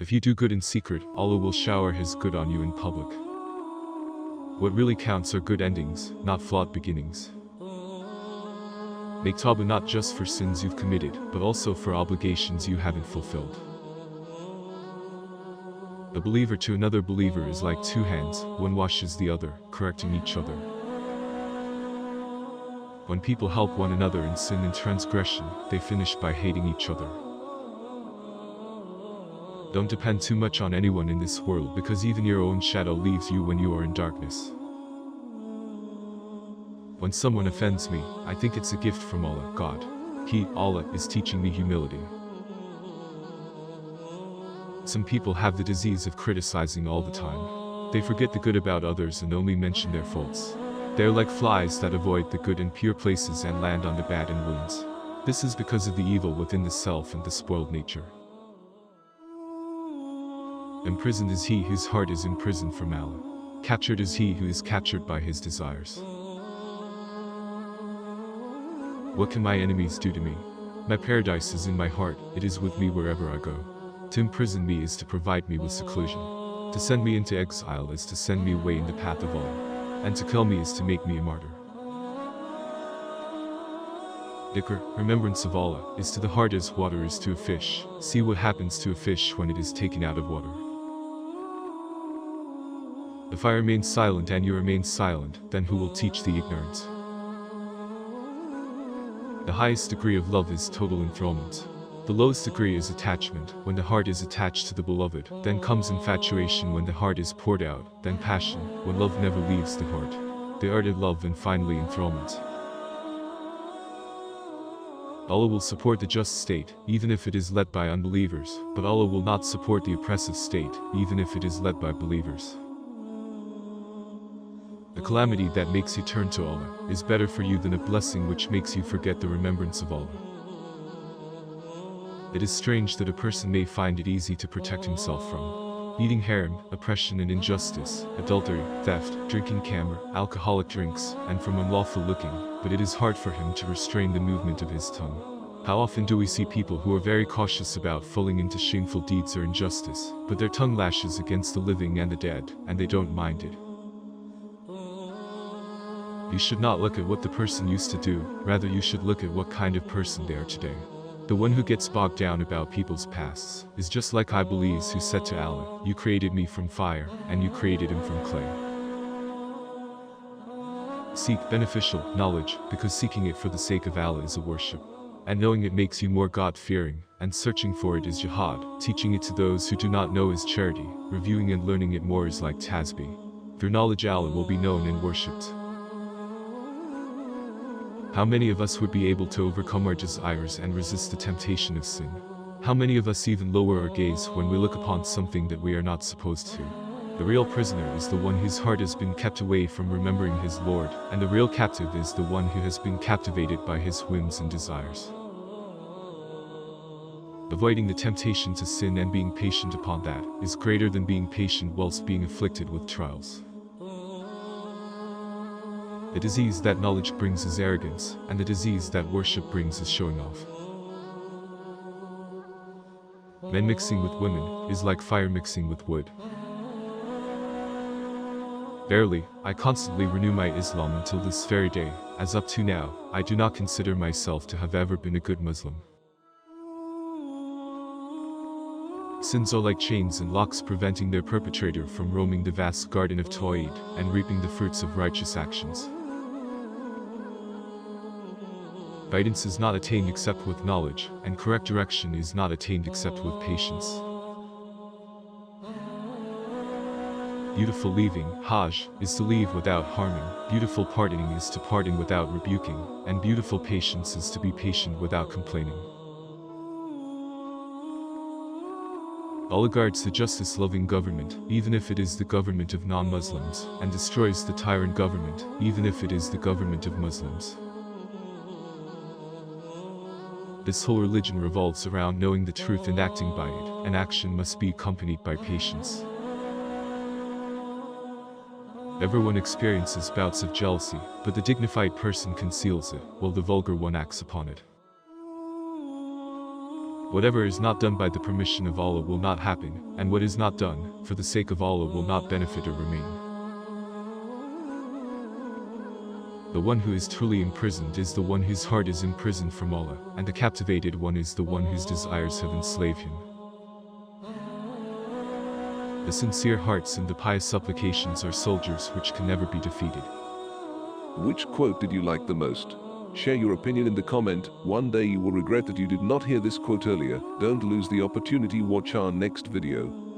If you do good in secret, Allah will shower His good on you in public. What really counts are good endings, not flawed beginnings. Make tawbah not just for sins you've committed, but also for obligations you haven't fulfilled. A believer to another believer is like two hands, one washes the other, correcting each other. When people help one another in sin and transgression, they finish by hating each other. Don't depend too much on anyone in this world, because even your own shadow leaves you when you are in darkness. When someone offends me, I think it's a gift from Allah, God. He, Allah, is teaching me humility. Some people have the disease of criticizing all the time. They forget the good about others and only mention their faults. They are like flies that avoid the good and pure places and land on the bad and wounds. This is because of the evil within the self and the spoiled nature. Imprisoned is he whose heart is imprisoned from Allah. Captured is he who is captured by his desires. What can my enemies do to me? My paradise is in my heart, it is with me wherever I go. To imprison me is to provide me with seclusion. To send me into exile is to send me away in the path of Allah. And to kill me is to make me a martyr. Dhikr, remembrance of Allah, is to the heart as water is to a fish. See what happens to a fish when it is taken out of water. If I remain silent and you remain silent, then who will teach the ignorant? The highest degree of love is total enthronement. The lowest degree is attachment, when the heart is attached to the beloved. Then comes infatuation when the heart is poured out, then passion, when love never leaves the heart. The ardent love and finally enthronement. Allah will support the just state, even if it is led by unbelievers, but Allah will not support the oppressive state, even if it is led by believers. A calamity that makes you turn to Allah is better for you than a blessing which makes you forget the remembrance of Allah. It is strange that a person may find it easy to protect himself from eating haram, oppression and injustice, adultery, theft, drinking khamr, alcoholic drinks, and from unlawful looking, but it is hard for him to restrain the movement of his tongue. How often do we see people who are very cautious about falling into shameful deeds or injustice, but their tongue lashes against the living and the dead, and they don't mind it. You should not look at what the person used to do, rather you should look at what kind of person they are today. The one who gets bogged down about people's pasts is just like Iblis, who said to Allah, "You created me from fire, and you created him from clay." Seek beneficial knowledge, because seeking it for the sake of Allah is a worship. And knowing it makes you more God-fearing, and searching for it is jihad. Teaching it to those who do not know is charity. Reviewing and learning it more is like tasbih. Through knowledge Allah will be known and worshipped. How many of us would be able to overcome our desires and resist the temptation of sin? How many of us even lower our gaze when we look upon something that we are not supposed to? The real prisoner is the one whose heart has been kept away from remembering his Lord, and the real captive is the one who has been captivated by his whims and desires. Avoiding the temptation to sin and being patient upon that is greater than being patient whilst being afflicted with trials. The disease that knowledge brings is arrogance, and the disease that worship brings is showing off. Men mixing with women is like fire mixing with wood. Verily, I constantly renew my Islam until this very day, as up to now, I do not consider myself to have ever been a good Muslim. Sins are like chains and locks preventing their perpetrator from roaming the vast garden of Tawhid and reaping the fruits of righteous actions. Guidance is not attained except with knowledge, and correct direction is not attained except with patience. Beautiful leaving, Hajj, is to leave without harming, beautiful pardoning is to pardon without rebuking, and beautiful patience is to be patient without complaining. Allah guards the justice-loving government, even if it is the government of non-Muslims, and destroys the tyrant government, even if it is the government of Muslims. This whole religion revolves around knowing the truth and acting by it, and action must be accompanied by patience. Everyone experiences bouts of jealousy, but the dignified person conceals it, while the vulgar one acts upon it. Whatever is not done by the permission of Allah will not happen, and what is not done, for the sake of Allah will not benefit or remain. The one who is truly imprisoned is the one whose heart is imprisoned from Allah, and the captivated one is the one whose desires have enslaved him. The sincere hearts and the pious supplications are soldiers which can never be defeated. Which quote did you like the most? Share your opinion in the comment. One day you will regret that you did not hear this quote earlier. Don't lose the opportunity. Watch our next video.